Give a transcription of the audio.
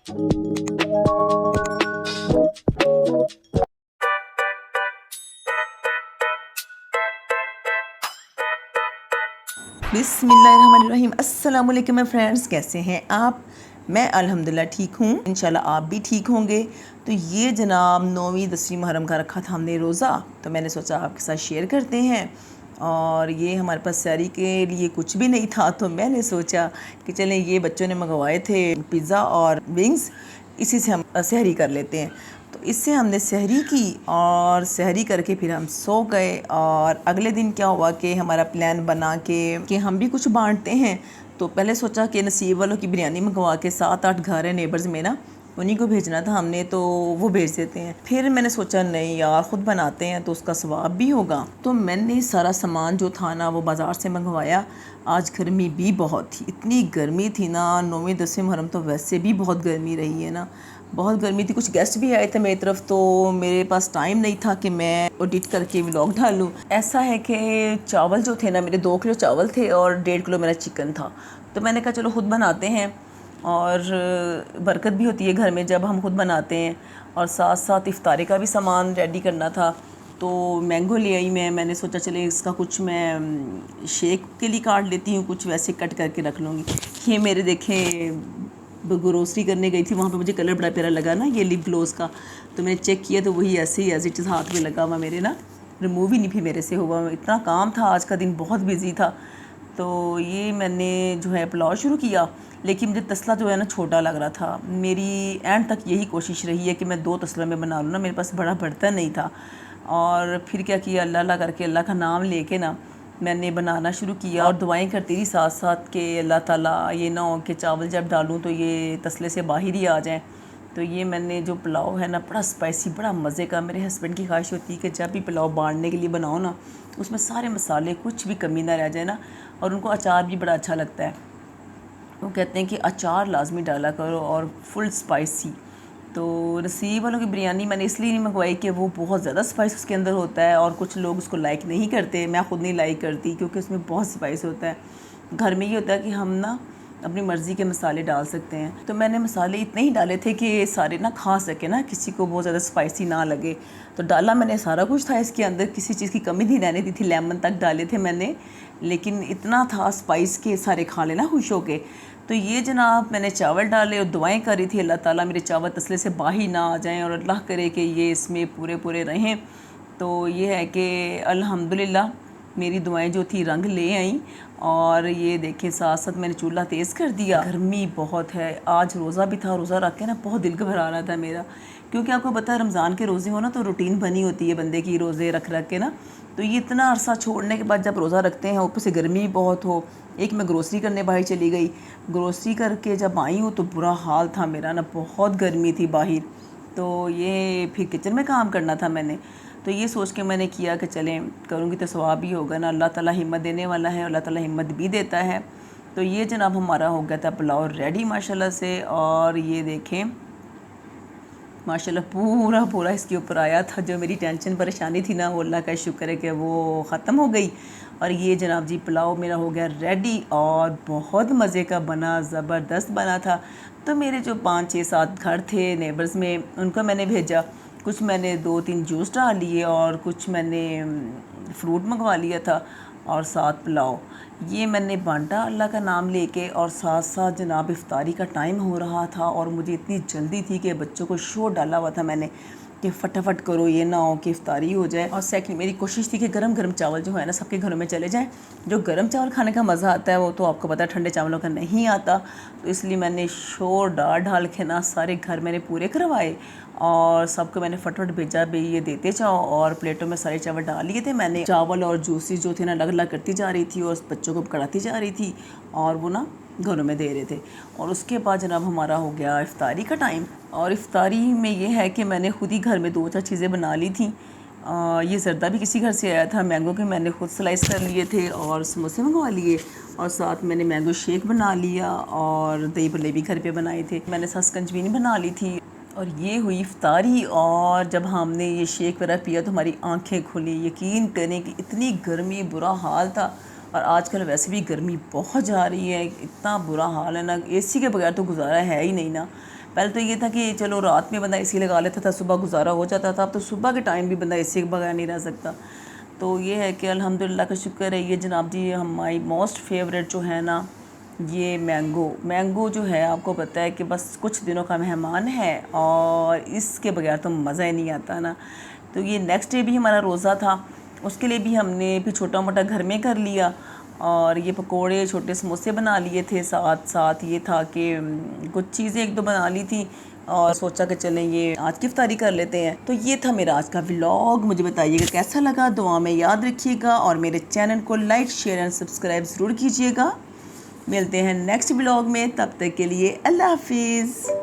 बिस्मिल्लाहिर्रहमानिर्रहीम। अस्सलाम वालेकुम माय फ्रेंड्स, कैसे हैं आप? मैं अल्हम्दुलिल्लाह ठीक हूँ, इंशाल्लाह आप भी ठीक होंगे। तो ये जनाब 9वीं 10वीं मुहर्रम का रखा था हमने रोज़ा, तो मैंने सोचा आपके साथ शेयर करते हैं। और ये हमारे पास सहरी के लिए कुछ भी नहीं था, तो मैंने सोचा कि चलें, ये बच्चों ने मंगवाए थे पिज़्ज़ा और विंग्स, इसी से हम सहरी कर लेते हैं। तो इससे हमने सहरी की और सहरी करके फिर हम सो गए। और अगले दिन क्या हुआ कि हमारा प्लान बना कि हम भी कुछ बांटते हैं। तो पहले सोचा कि नसीब वालों की बिरयानी मंगवा के 7-8 घर है नेबर्स में ना, उन्हीं को भेजना था हमने, तो वो भेज देते हैं। फिर मैंने सोचा नहीं यार, ख़ुद बनाते हैं तो उसका सवाब भी होगा। तो मैंने सारा सामान जो था ना वो बाज़ार से मंगवाया। आज गर्मी भी बहुत थी, इतनी गर्मी थी ना, 9वीं 10वीं मुहर्रम तो वैसे भी बहुत गर्मी रही है ना, बहुत गर्मी थी। कुछ गेस्ट भी आए थे मेरी तरफ, तो मेरे पास टाइम नहीं था कि मैं एडिट करके व्लॉग डालूं। ऐसा है कि चावल जो थे ना, मेरे 2 किलो चावल थे और 1.5 किलो मेरा चिकन था। तो मैंने कहा चलो ख़ुद बनाते हैं, और बरकत भी होती है घर में जब हम खुद बनाते हैं। और साथ साथ इफ्तारी का भी सामान रेडी करना था। तो मैंगो ले आई मैंने सोचा चले इसका कुछ मैं शेक के लिए काट लेती हूँ, कुछ वैसे कट करके रख लूँगी। ये मेरे देखें ग्रोसरी करने गई थी, वहाँ पे मुझे कलर बड़ा प्यारा लगा ना, ये लिप ग्लोस का। तो मैंने चेक किया तो वही ऐसे ही एज इट इज़ हाथ में लगा हुआ मेरे ना, रिमूव ही नहीं भी मेरे से हुआ। इतना काम था, आज का दिन बहुत बिजी था। तो ये मैंने जो है पुलाव शुरू किया, लेकिन मुझे तसला जो है ना छोटा लग रहा था। मेरी एंड तक यही कोशिश रही है कि मैं 2 तसलों में बना लूँ ना, मेरे पास बड़ा बर्तन नहीं था। और फिर क्या किया, अल्लाह अल्लाह करके, अल्लाह का नाम लेके ना मैंने बनाना शुरू किया। और दुआएं करती रही साथ साथ कि अल्लाह ताला ये ना हो कि चावल जब डालूँ तो ये तसले से बाहर ही आ जाएं। तो ये मैंने जो पुलाव है ना, बड़ा स्पाइसी, बड़ा मज़े का। मेरे हस्बैंड की ख्वाहिश होती है कि जब भी पुलाव बांटने के लिए बनाओ ना, उसमें सारे मसाले कुछ भी कमी ना रह जाए ना। और उनको अचार भी बड़ा अच्छा लगता है, वो कहते हैं कि अचार लाजमी डाला करो और फुल स्पाइसी। तो नसीब वालों की बिरयानी मैंने इसलिए नहीं मंगवाई कि वो बहुत ज़्यादा स्पाइस उसके अंदर होता है, और कुछ लोग उसको लाइक नहीं करते। मैं ख़ुद नहीं लाइक करती क्योंकि उसमें बहुत स्पाइस होता है। घर में ये होता है कि हम ना अपनी मर्ज़ी के मसाले डाल सकते हैं। तो मैंने मसाले इतने ही डाले थे कि सारे ना खा सके ना, किसी को बहुत ज़्यादा स्पाइसी ना लगे। तो डाला मैंने सारा कुछ था इसके अंदर, किसी चीज़ की कमी नहीं रहने दी थी। लेमन तक डाले थे मैंने, लेकिन इतना था स्पाइस के सारे खा लेना खुश हो के। तो ये जनाब मैंने चावल डाले और दुआएं कर रही थी अल्लाह ताला मेरे चावल तसले से बाहर ना आ जाएं, और अल्लाह करे कि ये इसमें पूरे पूरे रहें। तो ये है कि अल्हम्दुलिल्लाह मेरी दुआएं जो थी रंग ले आई। और ये देखें, साथ साथ मैंने चूल्हा तेज़ कर दिया। गर्मी बहुत है, आज रोज़ा भी था, रोज़ा रख के ना बहुत दिल घबरा रहा था मेरा, क्योंकि आपको पता है रमज़ान के रोज़े हो ना तो रूटीन बनी होती है बंदे की, रोज़े रख रख के ना। तो ये इतना अरसा छोड़ने के बाद जब रोज़ा रखते हैं, ऊपर से गर्मी भी बहुत हो। एक मैं ग्रोसरी करने बाहर चली गई, ग्रोसरी करके जब आई हूँ तो बुरा हाल था मेरा ना, बहुत गर्मी थी बाहर। तो ये फिर किचन में काम करना था मैंने, तो ये सोच के मैंने किया कि चलें करूँगी तो सवाब ही होगा ना, अल्लाह ताला हिम्मत देने वाला है, अल्लाह ताला हिम्मत भी देता है। तो ये जनाब हमारा हो गया था पुलाव रेडी माशाल्लाह से। और ये देखें माशाल्लाह पूरा पूरा इसके ऊपर आया था। जो मेरी टेंशन परेशानी थी ना, वो अल्लाह का शुक्र है कि वो ख़त्म हो गई। और ये जनाब जी पुलाव मेरा हो गया रेडी, और बहुत मज़े का बना, ज़बरदस्त बना था। तो मेरे जो 5-6-7 घर थे नेबर्स में, उनको मैंने भेजा। कुछ मैंने 2-3 जूस डाल लिए और कुछ मैंने फ्रूट मंगवा लिया था, और साथ पुलाव ये मैंने बांटा अल्लाह का नाम लेके। और साथ साथ जनाब इफ्तारी का टाइम हो रहा था, और मुझे इतनी जल्दी थी कि बच्चों को शोर डाला हुआ था मैंने कि फटाफट करो, ये ना हो कि इफ्तारी हो जाए। और सेकंड मेरी कोशिश थी कि गरम गरम चावल जो है ना सबके घरों में चले जाएं। जो गरम चावल खाने का मज़ा आता है वो तो आपको पता है ठंडे चावलों का नहीं आता। तो इसलिए मैंने शोर डाल ढाल के ना सारे घर मैंने पूरे करवाए, और सबको मैंने फटाफट भेजा भाई ये देते जाओ। और प्लेटों में सारे चावल डाल लिए थे मैंने। चावल और जूसेस जो थे ना अलग अलग करती जा रही थी और बच्चों को पकड़ाती जा रही थी, और वो ना घरों में दे रहे थे। और उसके बाद जनाब हमारा हो गया इफ्तारी का टाइम। और इफ्तारी में ये है कि मैंने ख़ुद ही घर में 2-4 चीज़ें बना ली थी। ये ज़रदा भी किसी घर से आया था, मैंगो के मैंने ख़ुद स्लाइस कर लिए थे और समोसे मंगवा लिए, और साथ मैंने मैंगो शेक बना लिया, और दही भल्ले भी घर पे बनाए थे। मैंने साथ स्कंजबीनी बना ली थी। और ये हुई इफ्तारी। और जब हमने ये शेक वगैरह पिया तो हमारी आंखें खुली। यकीन करें कि इतनी गर्मी, बुरा हाल था। और आजकल वैसे भी गर्मी बहुत जा रही है, इतना बुरा हाल है ना, एसी के बगैर तो गुजारा है ही नहीं ना। पहले तो ये था कि चलो रात में बंदा एसी लगा लेता था, सुबह गुजारा हो जाता था। अब तो सुबह के टाइम भी बंदा एसी के बगैर नहीं रह सकता। तो ये है कि अल्हम्दुलिल्लाह का शुक्र है। ये जनाब जी हमारी मोस्ट फेवरेट जो है ना, ये मैंगो जो है, आपको पता है कि बस कुछ दिनों का मेहमान है और इसके बगैर तो मज़ा ही नहीं आता ना। तो ये नेक्स्ट डे भी हमारा रोज़ा था, उसके लिए भी हमने भी छोटा मोटा घर में कर लिया और ये पकोड़े छोटे समोसे बना लिए थे। साथ साथ ये था कि कुछ चीज़ें एक दो बना ली थी और सोचा कि चलें ये आज की इफ्तारी कर लेते हैं। तो ये था मेरा आज का व्लॉग। मुझे बताइएगा कैसा लगा, दुआ में याद रखिएगा और मेरे चैनल को लाइक शेयर एंड सब्सक्राइब ज़रूर कीजिएगा। मिलते हैं नेक्स्ट व्लॉग में, तब तक के लिए अल्लाह हाफिज़।